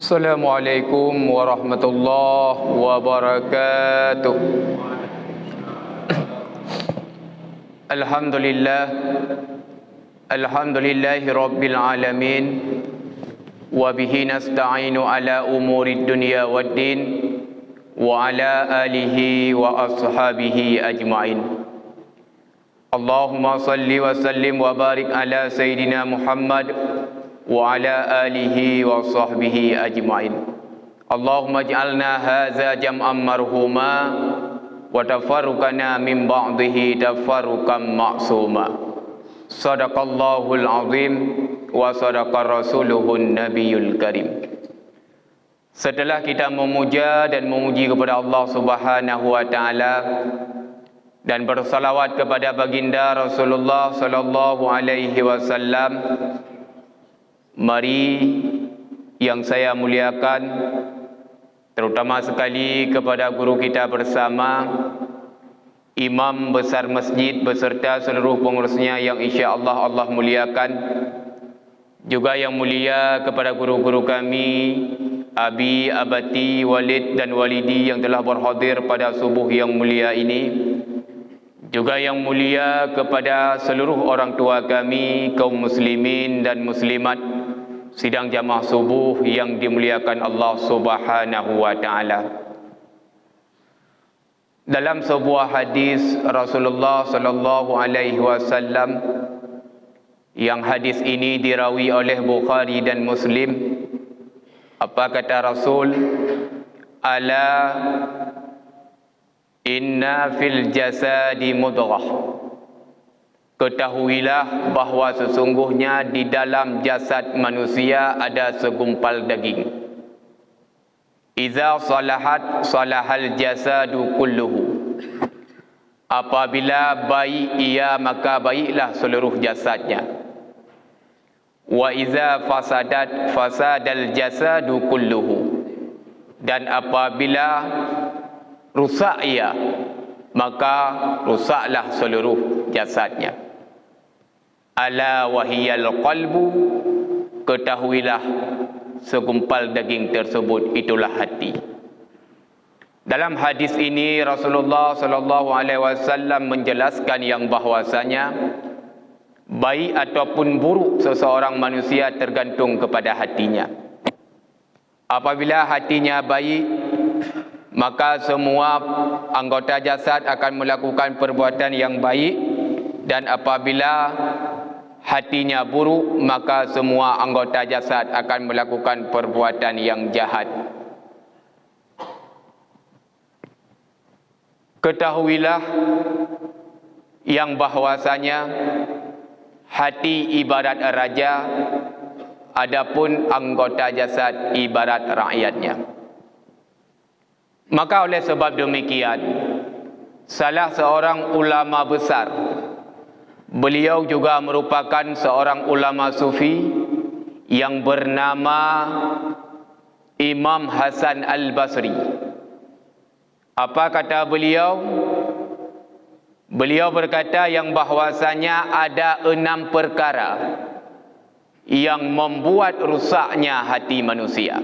Assalamualaikum warahmatullahi wabarakatuh. Alhamdulillah, alhamdulillahi rabbil alamin, wa bihi nasta'inu ala umuri dunya waddin, wa ala alihi wa ashabihi ajma'in. Allahumma salli wa sallim wa barik ala Sayyidina Muhammad wa ala alihi wa sahbihi ajma'in. Allahumma ij'alna hadza jam'an marhuma wa tafarruqana min ba'dihi tafarruqan ma'suma. Sadaqallahul azim wa sadaqa rasuluhun nabiyul karim. Setelah kita memuja dan memuji kepada Allah Subhanahu wa taala dan bersalawat kepada baginda Rasulullah sallallahu alaihi wasallam, mari yang saya muliakan, terutama sekali kepada guru kita bersama, imam besar masjid beserta seluruh pengurusnya yang insya-Allah Allah muliakan, juga yang mulia kepada guru-guru kami, abi, abati, walid dan walidi yang telah berhadir pada subuh yang mulia ini, juga yang mulia kepada seluruh orang tua kami, kaum muslimin dan muslimat sidang jamaah subuh yang dimuliakan Allah Subhanahu wa taala. Dalam sebuah hadis Rasulullah sallallahu alaihi wasallam, yang hadis ini dirawi oleh Bukhari dan Muslim, apa kata Rasul? Ala inna fil jasadi mudghah. Ketahuilah bahawa sesungguhnya di dalam jasad manusia ada segumpal daging. Iza salahat salahal jasadu kulluhu. Apabila baik ia, maka baiklah seluruh jasadnya. Wa iza fasadat fasadal jasadu kulluhu. Dan apabila rusak ia, maka rusaklah seluruh jasadnya. Ala wahiyal qalbu, ketahuilah segumpal daging tersebut itulah hati. Dalam hadis ini Rasulullah sallallahu alaihi wasallam menjelaskan yang bahwasanya baik ataupun buruk seseorang manusia tergantung kepada hatinya. Apabila hatinya baik, maka semua anggota jasad akan melakukan perbuatan yang baik, dan apabila hatinya buruk, maka semua anggota jasad akan melakukan perbuatan yang jahat. Ketahuilah yang bahwasanya hati ibarat raja, adapun anggota jasad ibarat rakyatnya. Maka oleh sebab demikian, salah seorang ulama besar, beliau juga merupakan seorang ulama sufi yang bernama Imam Hasan Al-Basri. Apa kata beliau? Beliau berkata yang bahwasanya ada 6 perkara yang membuat rusaknya hati manusia.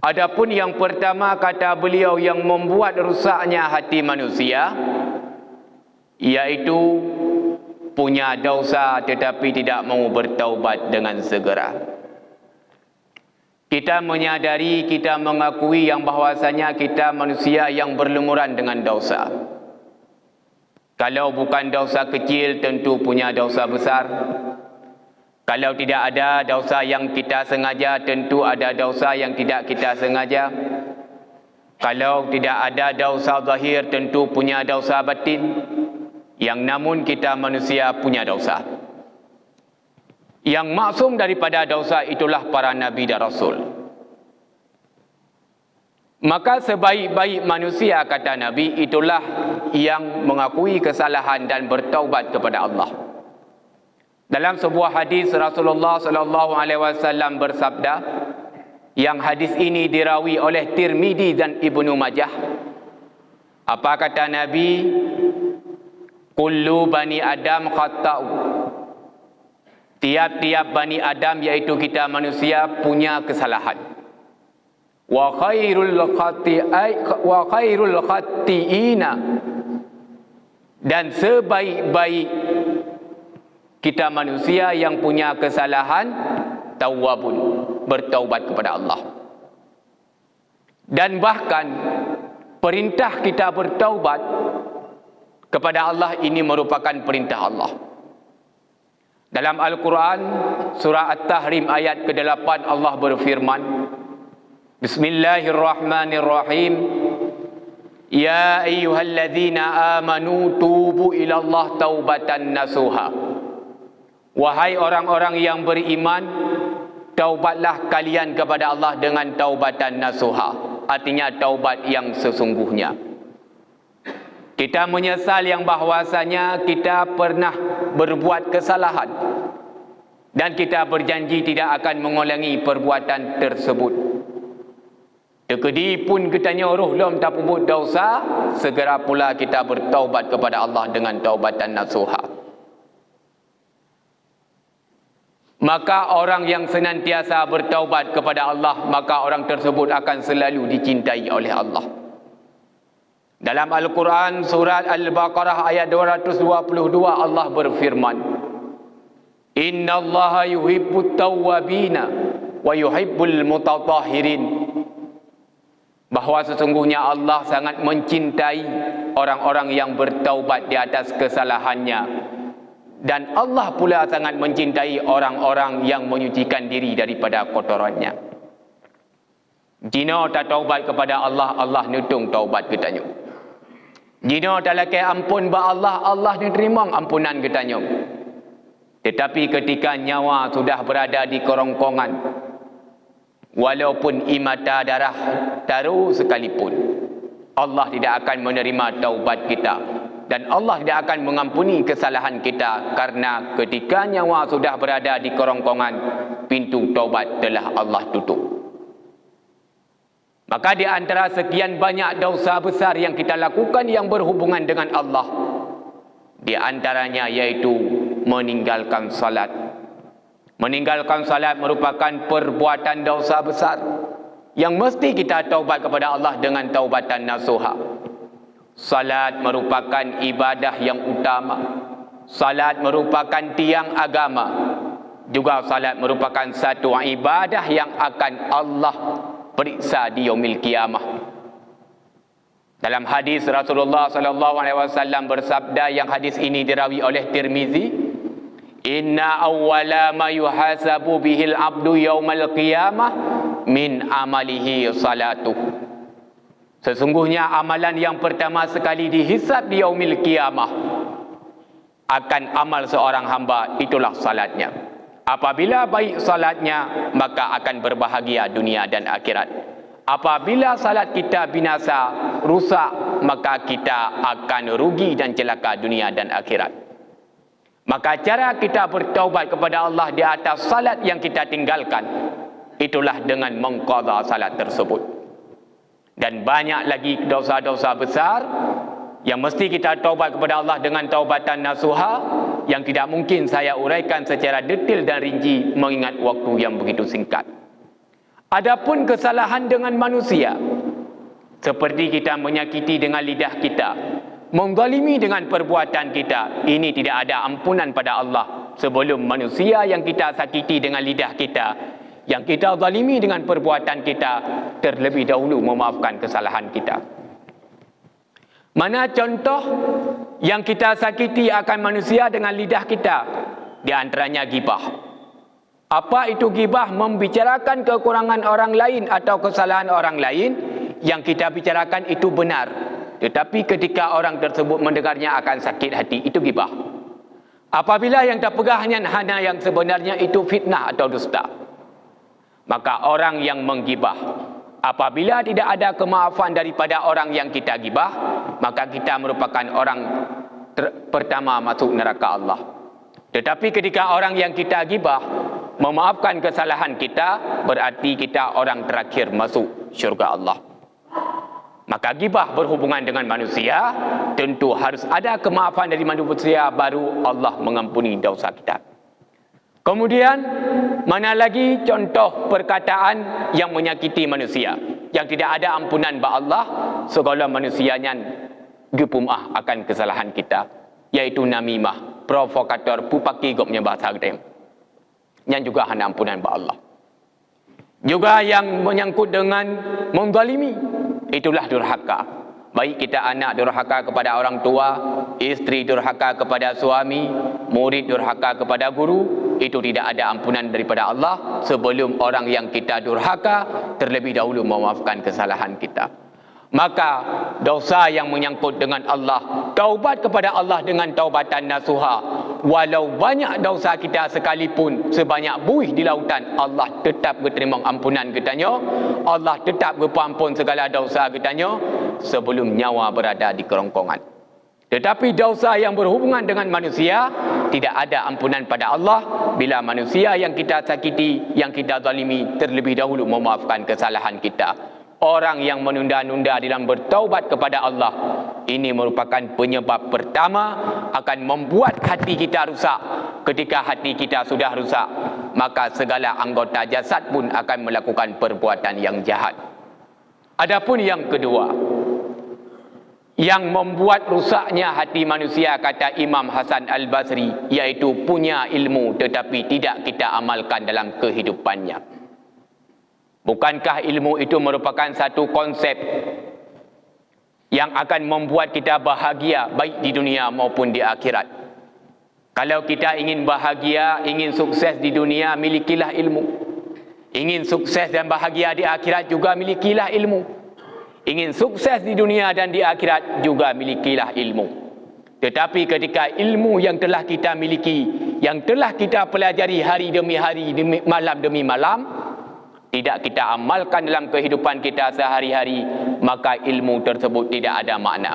Adapun yang pertama, kata beliau, yang membuat rusaknya hati manusia, yaitu punya dosa tetapi tidak mau bertaubat dengan segera. Kita menyadari, kita mengakui yang bahwasanya kita manusia yang berlumuran dengan dosa. Kalau bukan dosa kecil, tentu punya dosa besar. Kalau tidak ada dosa yang kita sengaja, tentu ada dosa yang tidak kita sengaja. Kalau tidak ada dosa zahir, tentu punya dosa batin. Yang namun kita manusia punya dosa. Yang maksum daripada dosa itulah para nabi dan rasul. Maka sebaik-baik manusia, kata Nabi, itulah yang mengakui kesalahan dan bertaubat kepada Allah. Dalam sebuah hadis Rasulullah sallallahu alaihi wasallam bersabda, yang hadis ini dirawi oleh Tirmidzi dan Ibnu Majah. Apa kata Nabi? Kullu bani Adam khata'u Tiap-tiap Bani Adam, iaitu kita manusia, punya kesalahan. Wa khairul khati'ina, dan sebaik-baik kita manusia yang punya kesalahan, tawwabun, bertaubat kepada Allah. Dan bahkan perintah kita bertaubat kepada Allah ini merupakan perintah Allah. Dalam Al-Quran surah At-Tahrim ayat ke-8, Allah berfirman, Bismillahirrahmanirrahim, Ya ayyuhalladzina amanu tubu ilallah taubatan nasuha. Wahai orang-orang yang beriman, taubatlah kalian kepada Allah dengan taubatan nasuha. Artinya taubat yang sesungguhnya. Kita menyesal yang bahwasanya kita pernah berbuat kesalahan, dan kita berjanji tidak akan mengulangi perbuatan tersebut. Dekedi pun kita nyuruh lom tak pubut dosa, segera pula kita bertaubat kepada Allah dengan taubatan nasuha. Maka orang yang senantiasa bertaubat kepada Allah, maka orang tersebut akan selalu dicintai oleh Allah. Dalam Al-Quran surat Al-Baqarah ayat 222, Allah berfirman, Inna Allaha yuhibbut tawwabina wa yuhibbul mutatahhirin. Bahawa sesungguhnya Allah sangat mencintai orang-orang yang bertaubat di atas kesalahannya, dan Allah pula sangat mencintai orang-orang yang menyucikan diri daripada kotorannya. Jika tak taubat kepada Allah, Allah nutung taubat kita nyum. Jika tak lakai ampun ba Allah, Allah ni terima ampunan kita nyum. Tetapi ketika nyawa sudah berada di kerongkongan, walaupun imata darah taruh sekalipun, Allah tidak akan menerima taubat kita, dan Allah tidak akan mengampuni kesalahan kita, karena ketika nyawa sudah berada di kerongkongan, pintu taubat telah Allah tutup. Maka di antara sekian banyak dosa besar yang kita lakukan yang berhubungan dengan Allah, di antaranya yaitu meninggalkan salat. Meninggalkan salat merupakan perbuatan dosa besar yang mesti kita taubat kepada Allah dengan taubatan nasuha. Salat merupakan ibadah yang utama. Salat merupakan tiang agama. Juga salat merupakan satu ibadah yang akan Allah periksa di yaumil qiyamah. Dalam hadis Rasulullah SAW bersabda, yang hadis ini dirawi oleh Tirmizi, Inna awwala ma yuhasabu bihil abdu yaumal qiyamah min amalihi salatuh. Sesungguhnya amalan yang pertama sekali dihisab di yaumil qiyamah akan amal seorang hamba, itulah salatnya. Apabila baik salatnya, maka akan berbahagia dunia dan akhirat. Apabila salat kita binasa, rusak, maka kita akan rugi dan celaka dunia dan akhirat. Maka cara kita bertaubat kepada Allah di atas salat yang kita tinggalkan, itulah dengan mengqadha salat tersebut. Dan banyak lagi dosa-dosa besar yang mesti kita taubat kepada Allah dengan taubatan nasuha, yang tidak mungkin saya uraikan secara detail dan rinci mengingat waktu yang begitu singkat. Adapun kesalahan dengan manusia, seperti kita menyakiti dengan lidah kita, menzalimi dengan perbuatan kita, ini tidak ada ampunan pada Allah sebelum manusia yang kita sakiti dengan lidah kita, yang kita zalimi dengan perbuatan kita, terlebih dahulu memaafkan kesalahan kita. Mana contoh yang kita sakiti akan manusia dengan lidah kita? Di antaranya ghibah. Apa itu ghibah? Membicarakan kekurangan orang lain atau kesalahan orang lain. Yang kita bicarakan itu benar, tetapi ketika orang tersebut mendengarnya akan sakit hati, itu ghibah. Apabila yang terpegahnya hanya yang sebenarnya, itu fitnah atau dusta. Maka orang yang menggibah, apabila tidak ada kemaafan daripada orang yang kita gibah, maka kita merupakan orang pertama masuk neraka Allah. Tetapi ketika orang yang kita gibah memaafkan kesalahan kita, berarti kita orang terakhir masuk syurga Allah. Maka gibah berhubungan dengan manusia, tentu harus ada kemaafan dari manusia, baru Allah mengampuni dosa kita. Kemudian, mana lagi contoh perkataan yang menyakiti manusia, yang tidak ada ampunan ba Allah, segala manusianya gepumah akan kesalahan kita, yaitu namimah, provokator, pupaki gopnya bahasa gedem. Yang juga hana ampunan ba Allah. Juga yang menyangkut dengan menzalimi, itulah durhaka. Baik kita anak durhaka kepada orang tua, isteri durhaka kepada suami, murid durhaka kepada guru, itu tidak ada ampunan daripada Allah sebelum orang yang kita durhaka terlebih dahulu memaafkan kesalahan kita. Maka dosa yang menyangkut dengan Allah, taubat kepada Allah dengan taubatan nasuha. Walau banyak dosa kita sekalipun, sebanyak buih di lautan, Allah tetap berterima ampunan katanya. Allah tetap berpampun segala dosa katanya sebelum nyawa berada di kerongkongan. Tetapi dosa yang berhubungan dengan manusia, tidak ada ampunan pada Allah bila manusia yang kita sakiti, yang kita zalimi terlebih dahulu memaafkan kesalahan kita. Orang yang menunda-nunda dalam bertaubat kepada Allah, ini merupakan penyebab pertama akan membuat hati kita rusak. Ketika hati kita sudah rusak, maka segala anggota jasad pun akan melakukan perbuatan yang jahat. Adapun yang kedua, yang membuat rusaknya hati manusia, kata Imam Hasan Al-Basri, yaitu punya ilmu tetapi tidak kita amalkan dalam kehidupannya. Bukankah ilmu itu merupakan satu konsep yang akan membuat kita bahagia baik di dunia maupun di akhirat? Kalau kita ingin bahagia, ingin sukses di dunia, milikilah ilmu. Ingin sukses dan bahagia di akhirat, juga milikilah ilmu. Ingin sukses di dunia dan di akhirat, juga milikilah ilmu. Tetapi ketika ilmu yang telah kita miliki, yang telah kita pelajari hari demi hari, malam demi malam, tidak kita amalkan dalam kehidupan kita sehari-hari, maka ilmu tersebut tidak ada makna.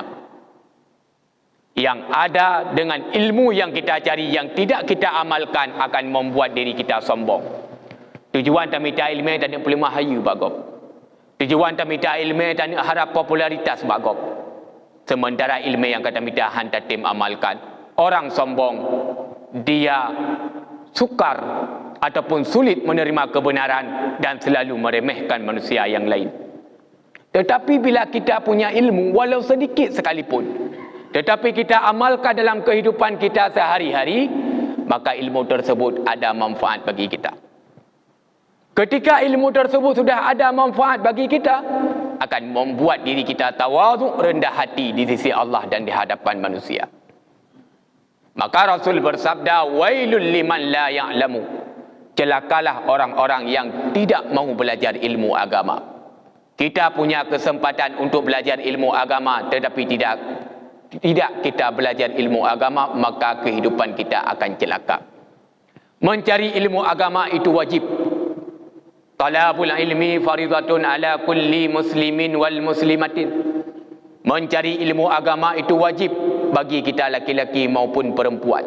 Yang ada dengan ilmu yang kita cari, yang tidak kita amalkan, akan membuat diri kita sombong. Tujuan tamita ilmu tak nak pelima hayu bagop. Tujuan tamita ilmu tak nak harap popularitas bagop. Sementara ilmu yang kata mita hantar tim amalkan, orang sombong, dia sukar ataupun sulit menerima kebenaran dan selalu meremehkan manusia yang lain. Tetapi bila kita punya ilmu, walau sedikit sekalipun, tetapi kita amalkan dalam kehidupan kita sehari-hari, maka ilmu tersebut ada manfaat bagi kita. Ketika ilmu tersebut sudah ada manfaat bagi kita, akan membuat diri kita tawaduk, rendah hati di sisi Allah dan di hadapan manusia. Maka Rasul bersabda, wailul liman la ya'lamu. Celakalah orang-orang yang tidak mahu belajar ilmu agama. Kita punya kesempatan untuk belajar ilmu agama, tetapi tidak kita belajar ilmu agama, maka kehidupan kita akan celaka. Mencari ilmu agama itu wajib. Talabul ilmi faridatun ala kulli muslimin wal muslimatin. Mencari ilmu agama itu wajib bagi kita laki-laki maupun perempuan,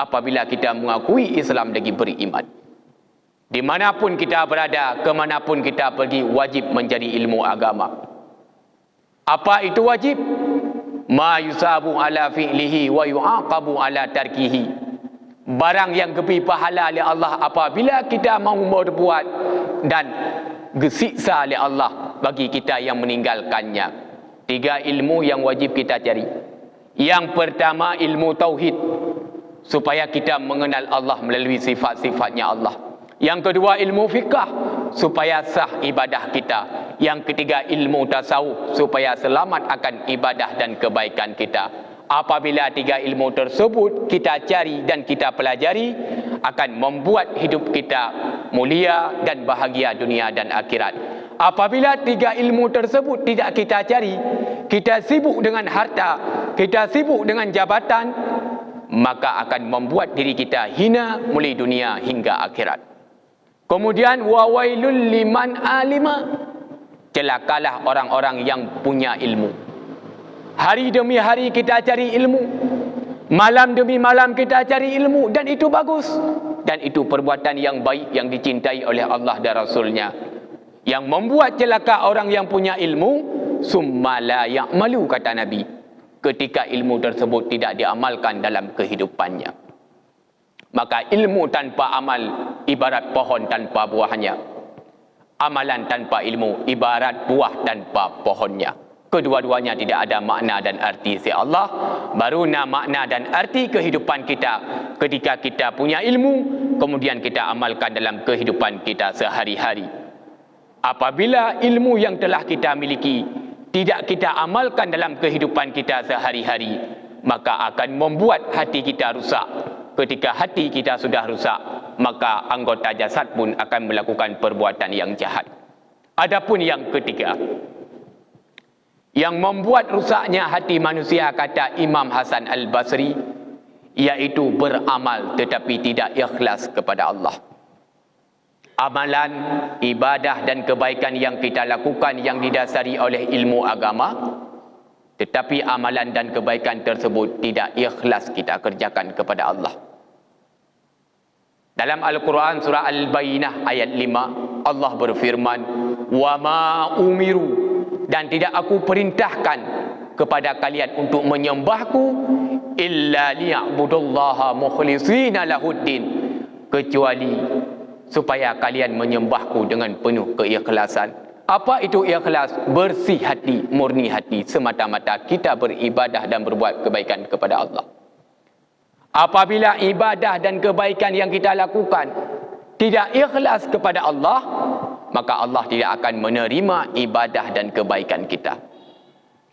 apabila kita mengakui Islam dan beriman. Dimanapun kita berada, kemanapun kita pergi, wajib mencari ilmu agama. Apa itu wajib? Ma yusabu ala fi'lihi wa yu'aqabu ala tarkihi. Barang yang lebih pahala oleh Allah apabila kita mahu berbuat, dan gesiksa oleh Allah bagi kita yang meninggalkannya. 3 ilmu yang wajib kita cari. Yang pertama, ilmu tauhid, supaya kita mengenal Allah melalui sifat-sifatnya Allah. Yang kedua, ilmu fiqh, supaya sah ibadah kita. Yang ketiga, ilmu tasawuf, supaya selamat akan ibadah dan kebaikan kita. Apabila 3 ilmu tersebut kita cari dan kita pelajari, akan membuat hidup kita mulia dan bahagia dunia dan akhirat. Apabila 3 ilmu tersebut tidak kita cari, kita sibuk dengan harta, kita sibuk dengan jabatan, maka akan membuat diri kita hina mulai dunia hingga akhirat. Kemudian wawailul liman alima. Celakalah orang-orang yang punya ilmu. Hari demi hari kita cari ilmu, malam demi malam kita cari ilmu, dan itu bagus, dan itu perbuatan yang baik yang dicintai oleh Allah dan Rasulnya. Yang membuat celaka orang yang punya ilmu, summa la ya'malu, kata Nabi, ketika ilmu tersebut tidak diamalkan dalam kehidupannya. Maka ilmu tanpa amal ibarat pohon tanpa buahnya. Amalan tanpa ilmu ibarat buah tanpa pohonnya. Kedua-duanya tidak ada makna dan arti si Allah. Barulah makna dan arti kehidupan kita ketika kita punya ilmu, kemudian kita amalkan dalam kehidupan kita sehari-hari. Apabila ilmu yang telah kita miliki tidak kita amalkan dalam kehidupan kita sehari-hari, maka akan membuat hati kita rusak. Ketika hati kita sudah rusak, maka anggota jasad pun akan melakukan perbuatan yang jahat. Adapun yang ketiga, yang membuat rusaknya hati manusia, kata Imam Hasan Al-Basri, yaitu beramal tetapi tidak ikhlas kepada Allah. Amalan, ibadah dan kebaikan yang kita lakukan yang didasari oleh ilmu agama, tetapi amalan dan kebaikan tersebut tidak ikhlas kita kerjakan kepada Allah. Dalam Al-Quran surah Al-Bayyinah ayat 5, Allah berfirman, "Wa ma umiru," dan tidak aku perintahkan kepada kalian untuk menyembahku, "illa liya'budullaha mukhlishina lahuddin," kecuali supaya kalian menyembahku dengan penuh keikhlasan. Apa itu ikhlas? Bersih hati, murni hati, semata-mata kita beribadah dan berbuat kebaikan kepada Allah. Apabila ibadah dan kebaikan yang kita lakukan tidak ikhlas kepada Allah, maka Allah tidak akan menerima ibadah dan kebaikan kita.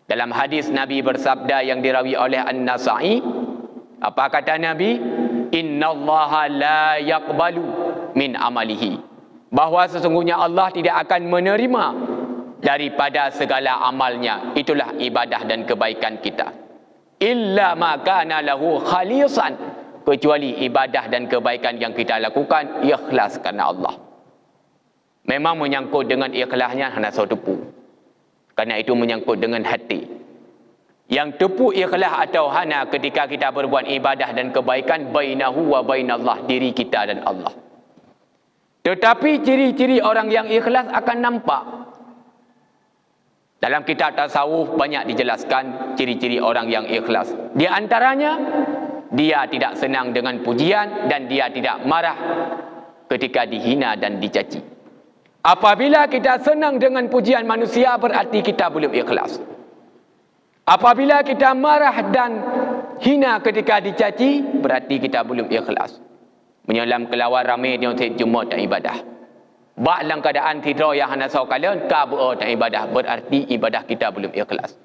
Dalam hadis Nabi bersabda yang dirawi oleh An-Nasa'i, apa kata Nabi? "Innallaha la yaqbalu min amalihi," bahawa sesungguhnya Allah tidak akan menerima daripada segala amalnya, itulah ibadah dan kebaikan kita, illa ma kana lahu khalisan, kecuali ibadah dan kebaikan yang kita lakukan ikhlas karena Allah. Memang menyangkut dengan ikhlasnya hanya tepu, karena itu menyangkut dengan hati. Yang tepu ikhlas atau hana ketika kita berbuat ibadah dan kebaikan bainahu wa bainallah, diri kita dan Allah. Tetapi ciri-ciri orang yang ikhlas akan nampak. Dalam kitab tasawuf banyak dijelaskan ciri-ciri orang yang ikhlas. Di antaranya, dia tidak senang dengan pujian dan dia tidak marah ketika dihina dan dicaci. Apabila kita senang dengan pujian manusia, berarti kita belum ikhlas. Apabila kita marah dan hina ketika dicaci, berarti kita belum ikhlas. Menyelam kelawar ramai dia Jumaat tak ibadah. Bak dalam keadaan tidur yang hana sau kalian kabur tak ibadah, berarti ibadah kita belum ikhlas.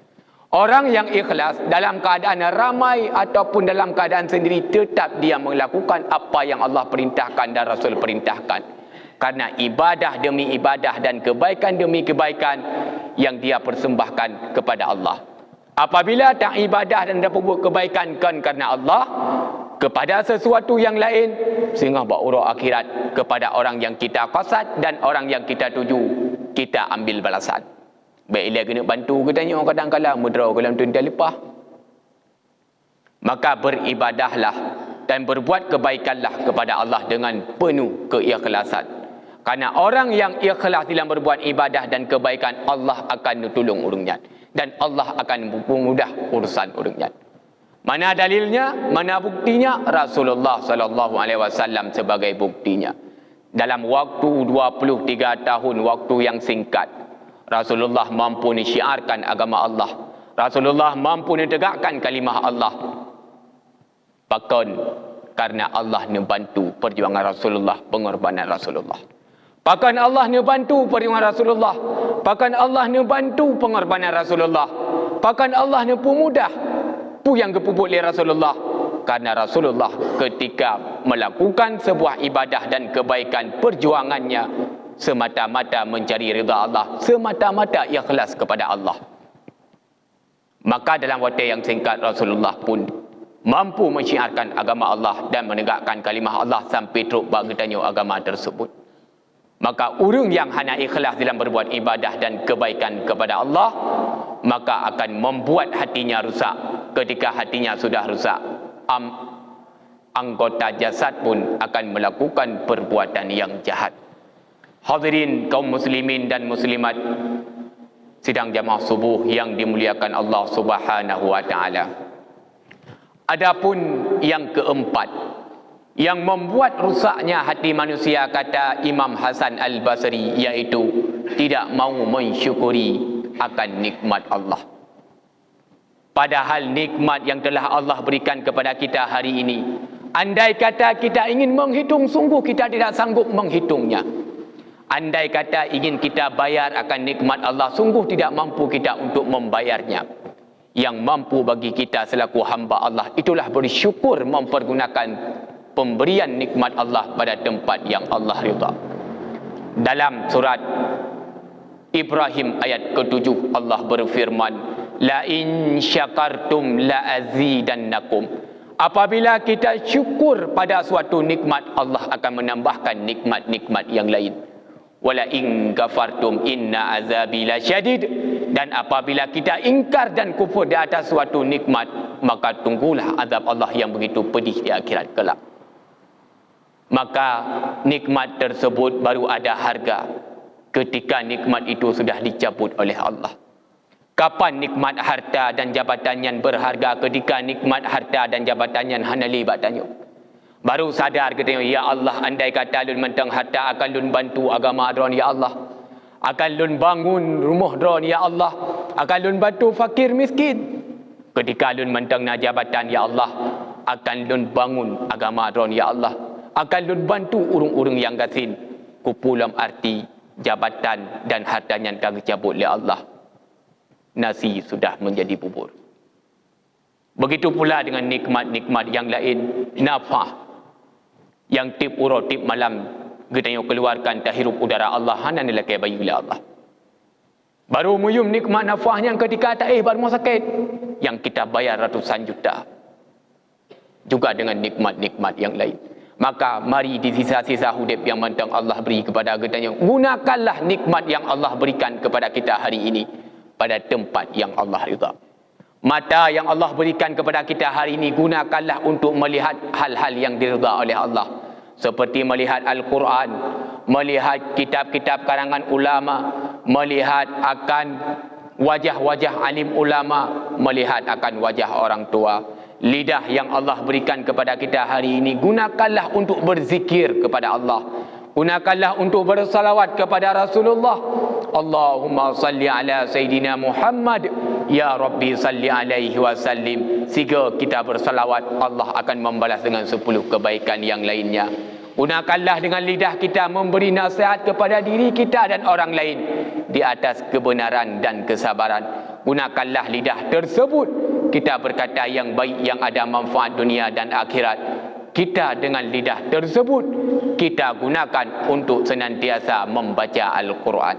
Orang yang ikhlas dalam keadaan ramai ataupun dalam keadaan sendiri, tetap dia melakukan apa yang Allah perintahkan dan Rasul perintahkan. Karena ibadah demi ibadah dan kebaikan demi kebaikan yang dia persembahkan kepada Allah. Apabila tak ibadah dan dapat buat kebaikan kan karena Allah kepada sesuatu yang lain, sehingga berurut akhirat kepada orang yang kita qasad dan orang yang kita tuju, kita ambil balasan. Baik dia kena bantu ke tanya kadang-kadang mudrah dalam tu dia lepas. Maka beribadahlah dan berbuat kebaikanlah kepada Allah dengan penuh keikhlasan. Karena orang yang ikhlas dalam berbuat ibadah dan kebaikan, Allah akan tolong urungnya dan Allah akan mempermudah urusan urungnya. Mana dalilnya? Mana buktinya? Rasulullah sallallahu alaihi wasallam sebagai buktinya. Dalam waktu 23 tahun waktu yang singkat, Rasulullah mampu menyiarkan agama Allah. Rasulullah mampu menegakkan kalimah Allah. Bahkan karena Allah membantu perjuangan Rasulullah, pengorbanan Rasulullah. Bahkan Allah membantu perjuangan Rasulullah. Bahkan Allah membantu pengorbanan Rasulullah. Bahkan Allah mempermudah yang kepupuk oleh Rasulullah, karena Rasulullah ketika melakukan sebuah ibadah dan kebaikan, perjuangannya semata-mata mencari ridha Allah, semata-mata ikhlas kepada Allah. Maka dalam waktu yang singkat Rasulullah pun mampu menyiarkan agama Allah dan menegakkan kalimah Allah sampai teruk bagainya agama tersebut. Maka orang yang hanya ikhlas dalam berbuat ibadah dan kebaikan kepada Allah, maka akan membuat hatinya rusak. Ketika hatinya sudah rusak, anggota jasad pun akan melakukan perbuatan yang jahat. Hadirin kaum muslimin dan muslimat sidang jamaah subuh yang dimuliakan Allah Subhanahu wa taala. Adapun yang keempat, Yang membuat rusaknya hati manusia, kata Imam Hasan Al-Basri, iaitu tidak mau mensyukuri akan nikmat Allah. Padahal nikmat yang telah Allah berikan kepada kita hari ini, andai kata kita ingin menghitung, sungguh kita tidak sanggup menghitungnya. Andai kata ingin kita bayar akan nikmat Allah, sungguh tidak mampu kita untuk membayarnya. Yang mampu bagi kita selaku hamba Allah, itulah bersyukur mempergunakan pemberian nikmat Allah pada tempat yang Allah ridha. Dalam surat Ibrahim ayat ke-7, Allah berfirman, la in syakartum la azidannakum. Apabila kita syukur pada suatu nikmat, Allah akan menambahkan nikmat-nikmat yang lain. Wala in kafartum inna azabi lasyadid. Dan apabila kita ingkar dan kufur di atas suatu nikmat, maka tunggulah azab Allah yang begitu pedih di akhirat kelak. Maka nikmat tersebut baru ada harga ketika nikmat itu sudah dicabut oleh Allah. Kapan nikmat harta dan jabatan yang berharga? Ketika nikmat harta dan jabatan yang hana libat tanya. Baru sadar kita, ya Allah, andai kata lun mentang harta akan lun bantu agama dron, ya Allah. Akan lun bangun rumah dron, ya Allah. Akan lun bantu fakir miskin. Ketika lun mentang na jabatan, ya Allah, akan lun bangun agama dron, ya Allah. Akan lun bantu urung-urung yang gasin. Kupulam arti jabatan dan hartanya yang dicabut oleh Allah. Nasi sudah menjadi bubur. Begitu pula dengan nikmat-nikmat yang lain. Nafah yang tip urut tip malam kita keluarkan tahirup udara Allah, hana nilai bayu oleh Allah. Baru muyum nikmat nafah yang ketika tak baru mau sakit, yang kita bayar ratusan juta. Juga dengan nikmat-nikmat yang lain. Maka mari di sisa-sisa hidup yang mentang Allah beri kepada kita, gunakanlah nikmat yang Allah berikan kepada kita hari ini pada tempat yang Allah ridha. Mata yang Allah berikan kepada kita hari ini, gunakanlah untuk melihat hal-hal yang diridha oleh Allah. Seperti melihat Al-Quran, melihat kitab-kitab karangan ulama, melihat akan wajah-wajah alim ulama, melihat akan wajah orang tua. Lidah yang Allah berikan kepada kita hari ini, gunakanlah untuk berzikir kepada Allah. Gunakanlah untuk bersalawat kepada Rasulullah. Allahumma salli ala Sayyidina Muhammad. Ya Rabbi salli alaihi wasallim. Jika kita bersalawat, Allah akan membalas dengan 10 kebaikan yang lainnya. Gunakanlah dengan lidah kita memberi nasihat kepada diri kita dan orang lain di atas kebenaran dan kesabaran. Gunakanlah lidah tersebut kita berkata yang baik yang ada manfaat dunia dan akhirat. Kita dengan lidah tersebut kita gunakan untuk senantiasa membaca Al-Quran.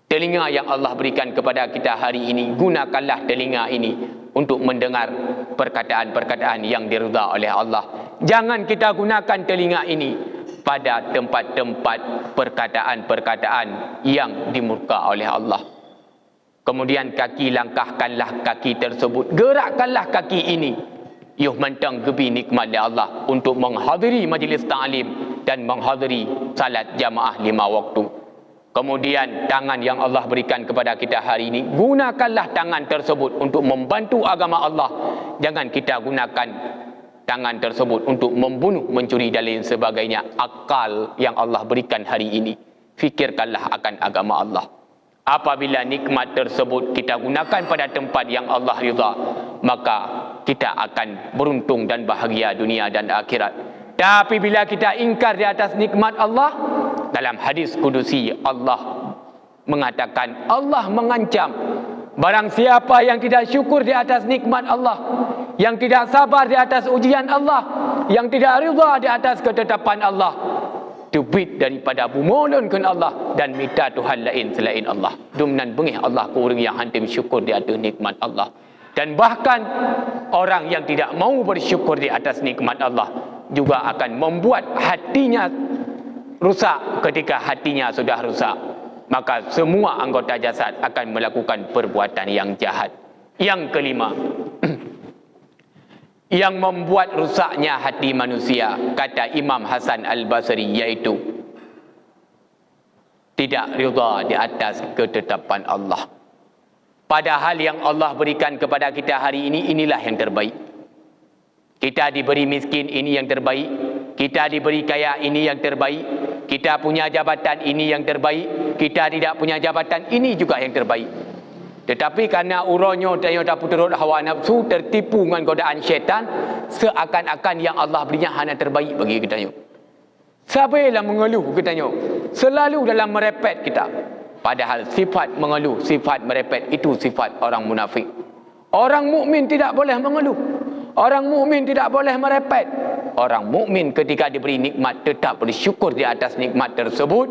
Telinga yang Allah berikan kepada kita hari ini, gunakanlah telinga ini untuk mendengar perkataan-perkataan yang diridha oleh Allah. Jangan kita gunakan telinga ini pada tempat-tempat perkataan-perkataan yang dimurka oleh Allah. Kemudian kaki, langkahkanlah kaki tersebut, gerakkanlah kaki ini, yuh mentang gebi nikmat dari Allah untuk menghadiri majlis ta'lim dan menghadiri salat jamaah 5 waktu. Kemudian tangan yang Allah berikan kepada kita hari ini, gunakanlah tangan tersebut untuk membantu agama Allah. Jangan kita gunakan tangan tersebut untuk membunuh, mencuri dan lain sebagainya. Akal yang Allah berikan hari ini, fikirkanlah akan agama Allah. Apabila nikmat tersebut kita gunakan pada tempat yang Allah ridha, maka kita akan beruntung dan bahagia dunia dan akhirat. Tapi bila kita ingkar di atas nikmat Allah, dalam hadis kudusi Allah mengatakan, Allah mengancam barang siapa yang tidak syukur di atas nikmat Allah, yang tidak sabar di atas ujian Allah, yang tidak ridha di atas ketetapan Allah, tubit daripada bumonon Allah dan minta Tuhan lain selain Allah. Dumnan bengih Allah ke orang yang hantim syukur di atas nikmat Allah. Dan bahkan orang yang tidak mau bersyukur di atas nikmat Allah juga akan membuat hatinya rusak. Ketika hatinya sudah rusak, maka semua anggota jasad akan melakukan perbuatan yang jahat. Yang kelima, yang membuat rusaknya hati manusia, kata Imam Hasan Al-Basri, yaitu tidak ridha di atas ketetapan Allah. Padahal yang Allah berikan kepada kita hari ini, inilah yang terbaik. Kita diberi miskin, ini yang terbaik. Kita diberi kaya, ini yang terbaik. Kita punya jabatan, ini yang terbaik. Kita tidak punya jabatan, ini juga yang terbaik. Tetapi kerana uronyo dan turut hawa nafsu, tertipu dengan godaan syaitan, seakan-akan yang Allah berinya hanya terbaik bagi kita. Sabarlah mengeluh kita. Selalu dalam merepet kita. Padahal sifat mengeluh, sifat merepet itu sifat orang munafik. Orang mukmin tidak boleh mengeluh. Orang mukmin tidak boleh merepet. Orang mukmin ketika diberi nikmat tetap bersyukur di atas nikmat tersebut.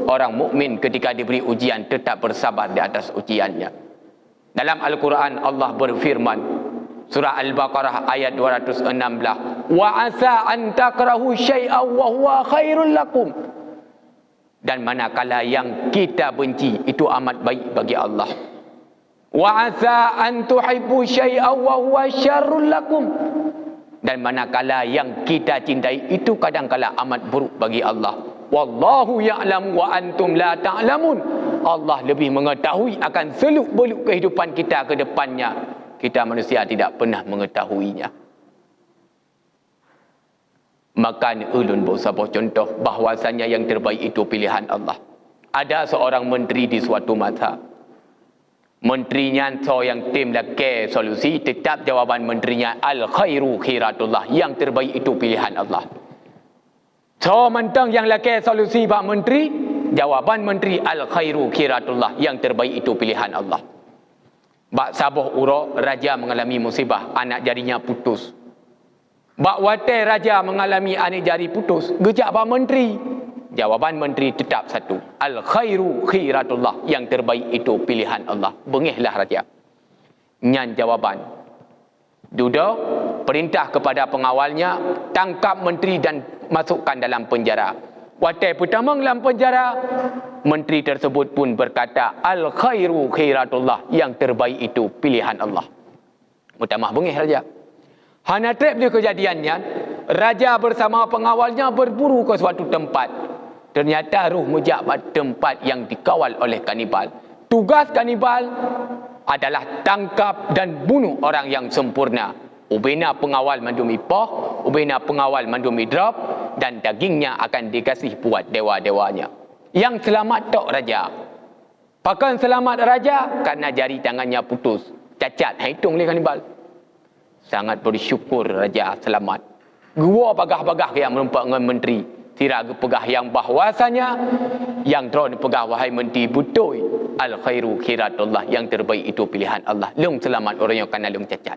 Orang mukmin ketika diberi ujian tetap bersabar di atas ujiannya. Dalam Al-Quran Allah berfirman, surah Al-Baqarah ayat 216, wa asa an takrahu syai'an wa huwa khairul lakum. Dan manakala yang kita benci itu amat baik bagi Allah. Wa asa an tuhibbu syai'an wa huwa syarrul lakum. Dan manakala yang kita cintai itu kadangkala amat buruk bagi Allah. Wallahu ya'lamu wa antum la ta'lamun. Allah lebih mengetahui akan seluk-beluk kehidupan kita ke depannya. Kita manusia tidak pernah mengetahuinya. Maka ulun bersabah contoh bahwasanya yang terbaik itu pilihan Allah. Ada seorang menteri di suatu masa. Menterinya yang tim laki solusi, tetap jawaban menterinya al-khairu khiratullah, yang terbaik itu pilihan Allah. So mentang yang laki solusi pak menteri, jawaban menteri al-khairu khiratullah, yang terbaik itu pilihan Allah. Bak sabuh uro raja mengalami musibah, anak jarinya putus. Bak watai raja mengalami anak jari putus, gejak pak menteri. Jawaban menteri tetap satu, al-khairu khiratullah, yang terbaik itu pilihan Allah. Bengihlah raja. Nyan jawaban. Duduk, perintah kepada pengawalnya, tangkap menteri dan masukkan dalam penjara. Watai pertama dalam penjara, menteri tersebut pun berkata, al-khairu khiratullah, yang terbaik itu pilihan Allah. Mutamah bengih raja. Hana trip dia kejadiannya, raja bersama pengawalnya berburu ke suatu tempat. Ternyata ruh mejak pada tempat yang dikawal oleh kanibal. Tugas kanibal adalah tangkap dan bunuh orang yang sempurna. Ubena pengawal mandumi poh, ubena pengawal mandumi drop, dan dagingnya akan dikasih buat dewa-dewanya. Yang selamat tok raja. Pakan selamat raja karena jari tangannya putus. Cacat, hitung oleh kanibal. Sangat bersyukur raja selamat. Gua pagah-pagah yang merumpak dengan menteri. Tidak pegah yang bahwasanya yang drone pegah wahai menteri betul, al khairu khiratullah, yang terbaik itu pilihan Allah. Long selamat orang yang kena long cacat.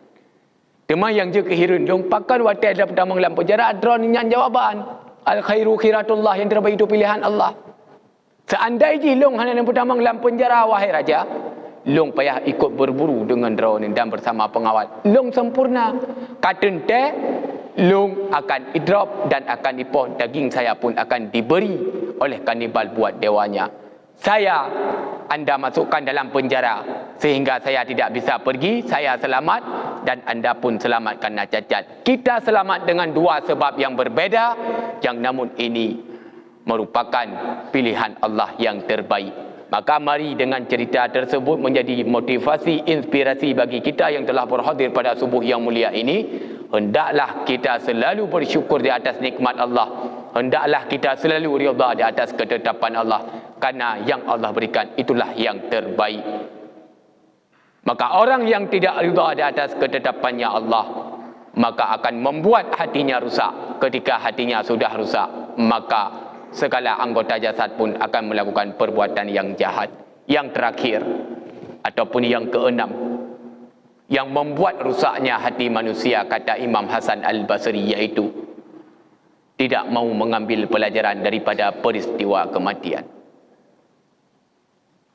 Tema yang je kehirun long pakan watai ada pertama dalam penjara drone nyan jawaban al khairu khiratullah, yang terbaik itu pilihan Allah. Seandainya long hanya yang pertama dalam penjara wahai raja, long payah ikut berburu dengan drone dan bersama pengawal. Long sempurna. Katun teh long akan idrop dan akan dipoh, daging saya pun akan diberi oleh kanibal buat dewanya. Saya anda masukkan dalam penjara sehingga saya tidak bisa pergi, saya selamat dan anda pun selamat kerana cacat. Kita selamat dengan dua sebab yang berbeza, yang namun ini merupakan pilihan Allah yang terbaik. Maka mari dengan cerita tersebut menjadi motivasi, inspirasi bagi kita yang telah berhadir pada subuh yang mulia ini. Hendaklah kita selalu bersyukur di atas nikmat Allah. Hendaklah kita selalu redha di atas ketetapan Allah. Karena yang Allah berikan itulah yang terbaik. Maka orang yang tidak redha di atas ketetapannya Allah, maka akan membuat hatinya rusak. Ketika hatinya sudah rusak, maka segala anggota jasad pun akan melakukan perbuatan yang jahat. Yang terakhir ataupun yang keenam, yang membuat rusaknya hati manusia, kata Imam Hasan Al-Basri, iaitu tidak mau mengambil pelajaran daripada peristiwa kematian.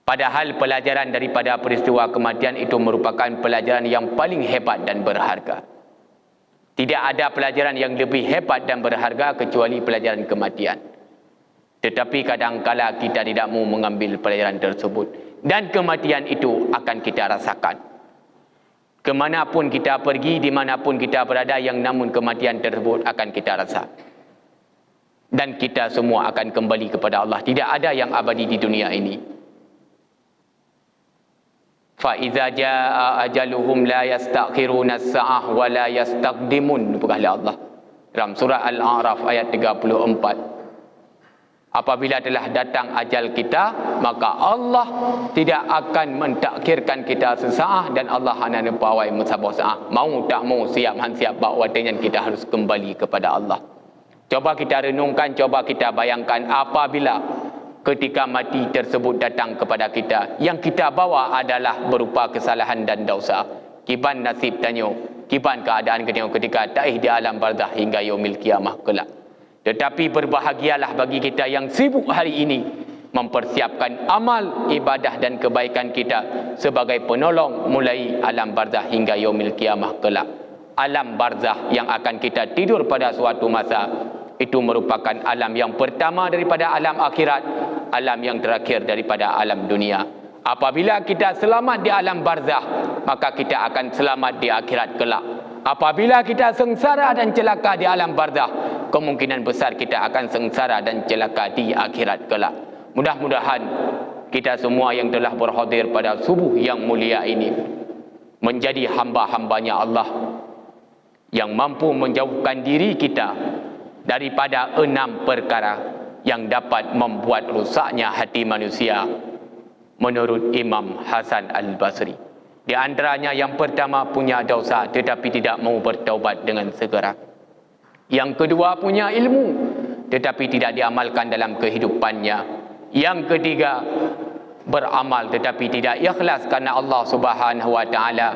Padahal pelajaran daripada peristiwa kematian itu merupakan pelajaran yang paling hebat dan berharga. Tidak ada pelajaran yang lebih hebat dan berharga kecuali pelajaran kematian. Tetapi kadangkala kita tidak mau mengambil pelajaran tersebut, dan kematian itu akan kita rasakan. Kemanapun kita pergi, dimanapun kita berada, yang namun kematian tersebut akan kita rasa. Dan kita semua akan kembali kepada Allah. Tidak ada yang abadi di dunia ini. fa iza jaa ajaluhum la yastakhiruna as-sa'ah wa la yastaqdimun. Bukanlah Allah dalam surah Al-A'raf ayat 34. Apabila telah datang ajal kita, maka Allah tidak akan mentakhirkan kita sesaat, dan Allah hanya pawai mensabar saat. Mau tak mau, siap han siap bawa dengan kita harus kembali kepada Allah. Coba kita renungkan, coba kita bayangkan, apabila ketika mati tersebut datang kepada kita, yang kita bawa adalah berupa kesalahan dan dosa. Kiban nasib tanya, kiban keadaan ketika taih di alam barzah hingga yaumil kiamah kelak. Tetapi berbahagialah bagi kita yang sibuk hari ini mempersiapkan amal, ibadah dan kebaikan kita sebagai penolong mulai alam barzah hingga yaumil kiamah kelak. Alam barzah yang akan kita tidur pada suatu masa, itu merupakan alam yang pertama daripada alam akhirat, alam yang terakhir daripada alam dunia. Apabila kita selamat di alam barzah, maka kita akan selamat di akhirat kelak. Apabila kita sengsara dan celaka di alam barzah, kemungkinan besar kita akan sengsara dan celaka di akhirat kelak. Mudah-mudahan kita semua yang telah berhadir pada subuh yang mulia ini menjadi hamba-hambanya Allah yang mampu menjauhkan diri kita daripada 6 perkara yang dapat membuat rusaknya hati manusia menurut Imam Hasan Al-Basri. Di antaranya yang pertama, punya dosa tetapi tidak mau bertaubat dengan segera. Yang kedua, punya ilmu tetapi tidak diamalkan dalam kehidupannya. Yang ketiga, beramal tetapi tidak ikhlas karena Allah Subhanahu wa taala.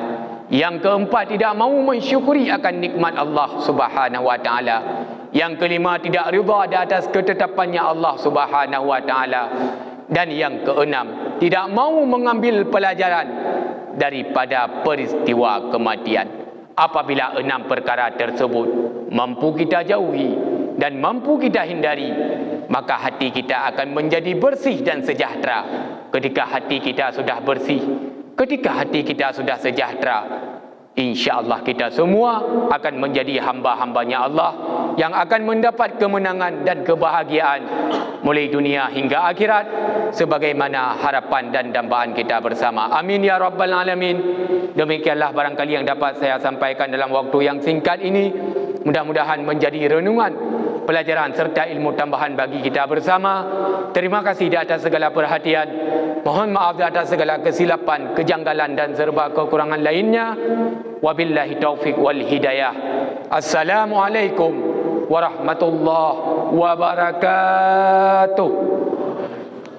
Yang keempat, tidak mau mensyukuri akan nikmat Allah Subhanahu wa taala. Yang kelima, tidak rida di atas ketetapannya Allah Subhanahu wa taala. Dan yang keenam, tidak mau mengambil pelajaran daripada peristiwa kematian. Apabila 6 perkara tersebut mampu kita jauhi dan mampu kita hindari, maka hati kita akan menjadi bersih dan sejahtera. Ketika hati kita sudah bersih, ketika hati kita sudah sejahtera, insya-Allah kita semua akan menjadi hamba-hambanya Allah yang akan mendapat kemenangan dan kebahagiaan mulai dunia hingga akhirat, sebagaimana harapan dan dambaan kita bersama. Amin ya rabbal alamin. Demikianlah barangkali yang dapat saya sampaikan dalam waktu yang singkat ini. Mudah-mudahan menjadi renungan, pelajaran serta ilmu tambahan bagi kita bersama. Terima kasih di atas segala perhatian. Mohon maaf di atas segala kesilapan, kejanggalan dan serba kekurangan lainnya. Wabillahi taufik wal hidayah. Assalamualaikum warahmatullahi wabarakatuh.